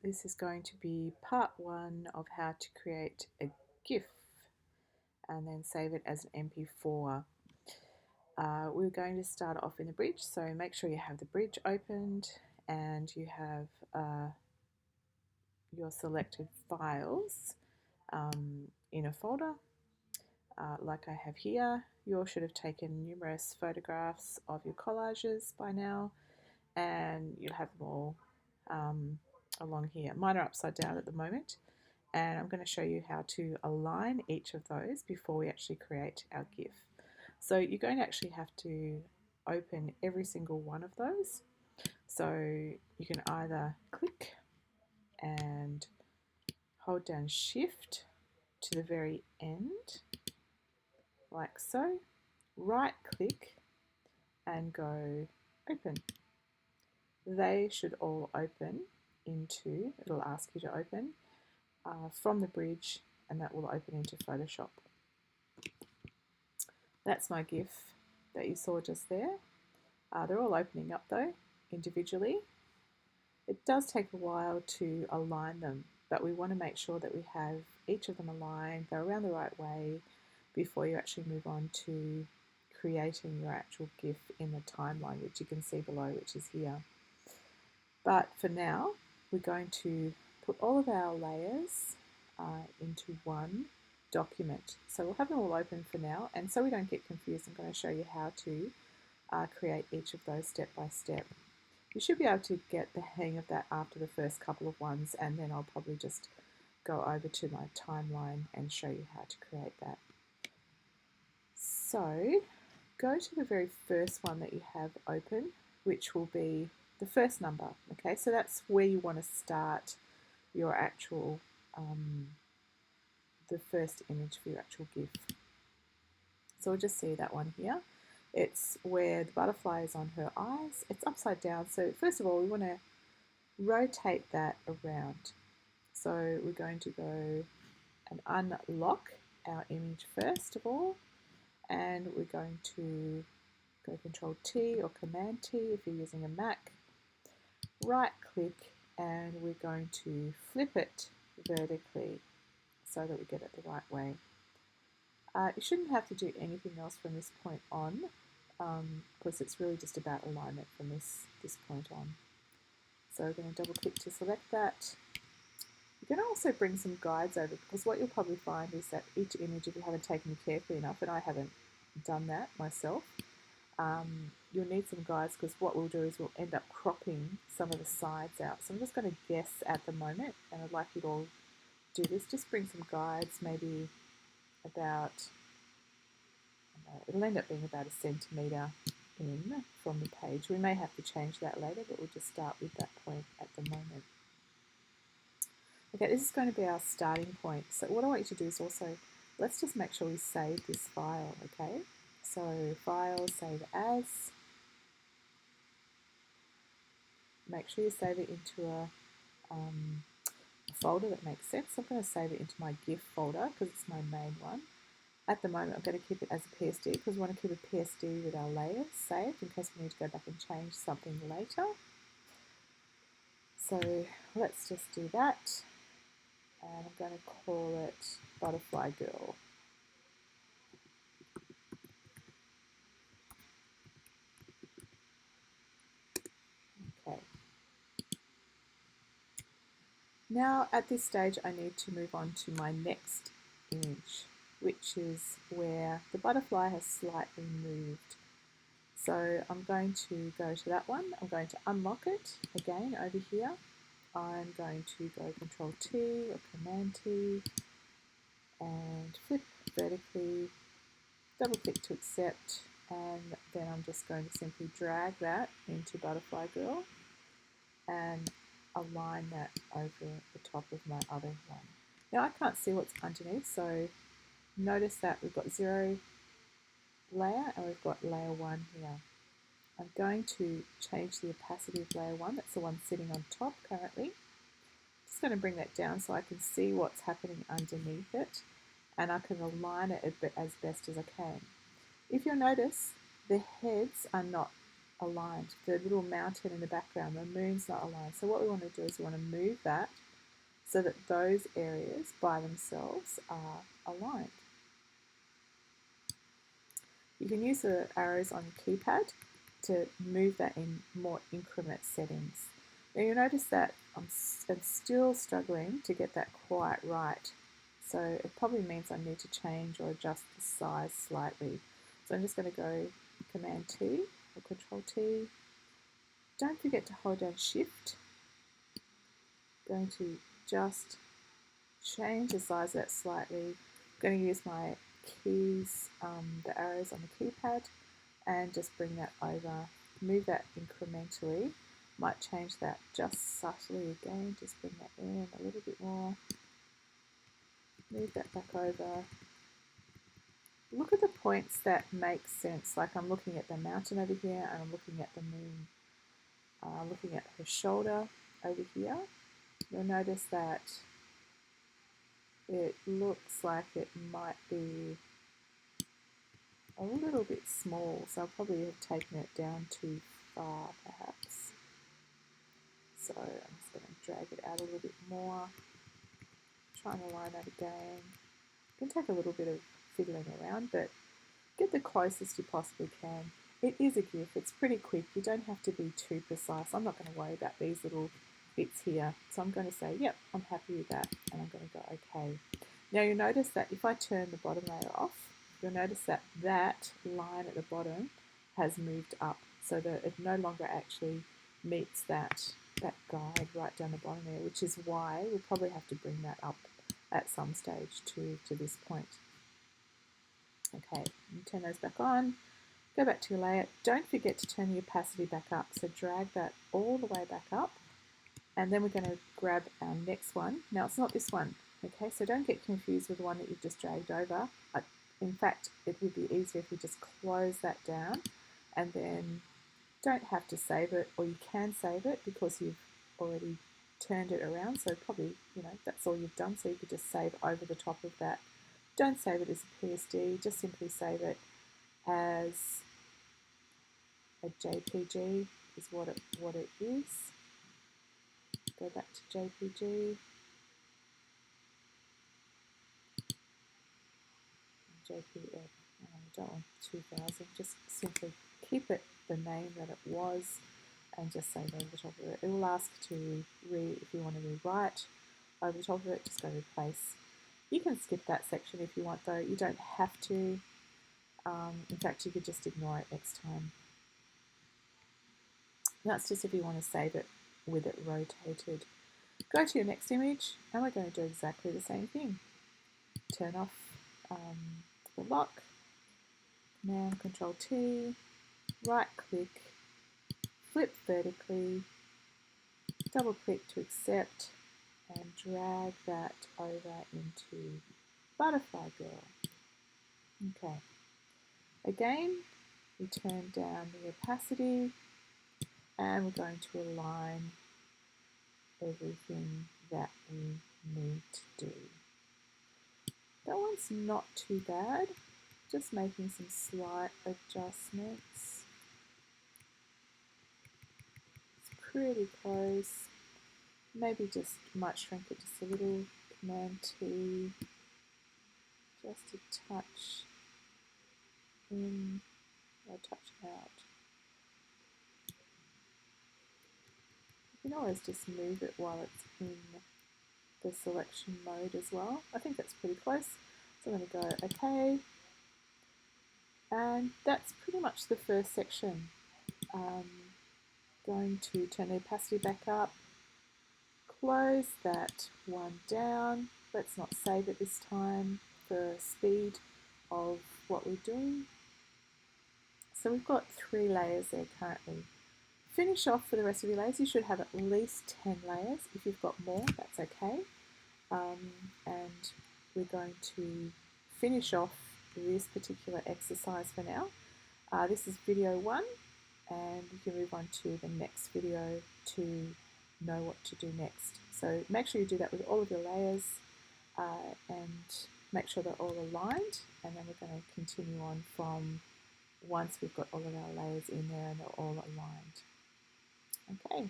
This is going to be part 1 of how to create a GIF and then save it as an MP4. We're going to start off in the bridge, so make sure you have the bridge opened and you have your selected files in a folder like I have here. You all should have taken numerous photographs of your collages by now, and you'll have them all along here. Mine are upside down at the moment, and I'm going to show you how to align each of those before we actually create our GIF. So you're going to actually have to open every single one of those. So you can either click and hold down Shift to the very end, like so, right click and go open. They should all open into, it'll ask you to open from the bridge, and that will open into Photoshop. That's my GIF that you saw just there. They're all opening up though, individually. It does take a while to align them, but we want to make sure that we have each of them aligned, go around the right way before you actually move on to creating your actual GIF in the timeline, which you can see below, which is here. But for now, we're going to put all of our layers into one document. So we'll have them all open for now, and so we don't get confused, I'm going to show you how to create each of those step by step. You should be able to get the hang of that after the first couple of ones, and then I'll probably just go over to my timeline and show you how to create that. So go to the very first one that you have open, which will be the first number. Okay, so that's where you want to start your actual the first image for your actual GIF. So we'll just see that one here. It's where the butterfly is on her eyes. It's upside down. So first of all, we want to rotate that around. So we're going to go and unlock our image first of all, and we're going to go Control T or Command T if you're using a Mac. Right click, and we're going to flip it vertically so that we get it the right way. You shouldn't have to do anything else from this point on, because it's really just about alignment from this point on. So we're going to double click to select that. You're going to also bring some guides over, because what you'll probably find is that each image, if you haven't taken it carefully enough, and I haven't done that myself, you'll need some guides, because what we'll do is we'll end up cropping some of the sides out. So I'm just going to guess at the moment, and I'd like you to all do this. Just bring some guides, maybe about, it'll end up being about 1 centimetre in from the page. We may have to change that later, but we'll just start with that point at the moment. Okay, this is going to be our starting point. So what I want you to do is also, let's just make sure we save this file, okay? So File, Save As. Make sure you save it into a folder that makes sense. I'm going to save it into my GIF folder because it's my main one. At the moment, I'm going to keep it as a PSD because we want to keep a PSD with our layers saved in case we need to go back and change something later. So let's just do that. And I'm going to call it Butterfly Girl. Okay. Now at this stage I need to move on to my next image, which is where the butterfly has slightly moved. So I'm going to go to that one. I'm going to unlock it again over here. I'm going to go Control T or Command T and flip vertically, double click to accept, and then I'm just going to simply drag that into Butterfly Girl and align that over the top of my other one. Now I can't see what's underneath, so notice that we've got 0 layer and we've got layer 1 here. I'm going to change the opacity of layer 1, that's the one sitting on top currently. Just going to bring that down so I can see what's happening underneath it, and I can align it as best as I can. If you'll notice, the heads are not aligned. The little mountain in the background, the moon's not aligned. So what we want to do is we want to move that so that those areas by themselves are aligned. You can use the arrows on your keypad to move that in more increment settings. Now you'll notice that I'm still struggling to get that quite right. So it probably means I need to change or adjust the size slightly. So I'm just going to go Command T or Control T. Don't forget to hold down Shift. Going to just change the size of that slightly. I'm going to use my keys, the arrows on the keypad, and just bring that over. Move that incrementally. Might change that just subtly again. Just bring that in a little bit more. Move that back over. Look at the points that make sense. Like I'm looking at the mountain over here, and I'm looking at the moon. Looking at her shoulder over here. You'll notice that it looks like it might be a little bit small, so I'll probably have taken it down too far perhaps. So I'm just going to drag it out a little bit more, try and align that again. It can take a little bit of fiddling around, but get the closest you possibly can. It is a GIF, it's pretty quick, you don't have to be too precise. I'm not going to worry about these little bits here, so I'm going to say, yep, I'm happy with that, and I'm going to go OK. Now you'll notice that if I turn the bottom layer off, you'll notice that that line at the bottom has moved up, so that it no longer actually meets that guide right down the bottom there, which is why we'll probably have to bring that up at some stage to this point. Okay, turn those back on, go back to your layer. Don't forget to turn the opacity back up, so drag that all the way back up, and then we're going to grab our next one. Now it's not this one, okay, so don't get confused with the one that you've just dragged over. In fact, it would be easier if you just close that down and then don't have to save it, or you can save it because you've already turned it around, so probably, that's all you've done, so you could just save over the top of that. Don't save it as a PSD, just simply save it as a JPG is what it is. Go back to JPG. JPF, I don't want 2000, just simply keep it the name that it was and just save over the top of it. It will ask to if you want to rewrite over the top of it, just go replace. You can skip that section if you want though, you don't have to. In fact, you could just ignore it next time. That's just if you want to save it with it rotated. Go to your next image and we're going to do exactly the same thing. Turn off the lock, Command Control T, right click, flip vertically, double click to accept, and drag that over into Butterfly Girl. Okay. Again, we turn down the opacity and we're going to align everything that we need to do. That one's not too bad, just making some slight adjustments. It's pretty close. Maybe just might shrink it just a little. Command T, just a touch in or a touch out. You can always just move it while it's in the selection mode as well. I think that's pretty close. So I'm going to go OK. And that's pretty much the first section. Going to turn the opacity back up, close that one down. Let's not save it this time for speed of what we're doing. So we've got 3 layers there currently. Finish off for the rest of your layers. You should have at least 10 layers. If you've got more, that's okay. And we're going to finish off this particular exercise for now. This is video 1, and you can move on to the next video to know what to do next. So make sure you do that with all of your layers and make sure they're all aligned, and then we're going to continue on from once we've got all of our layers in there and they're all aligned. Okay.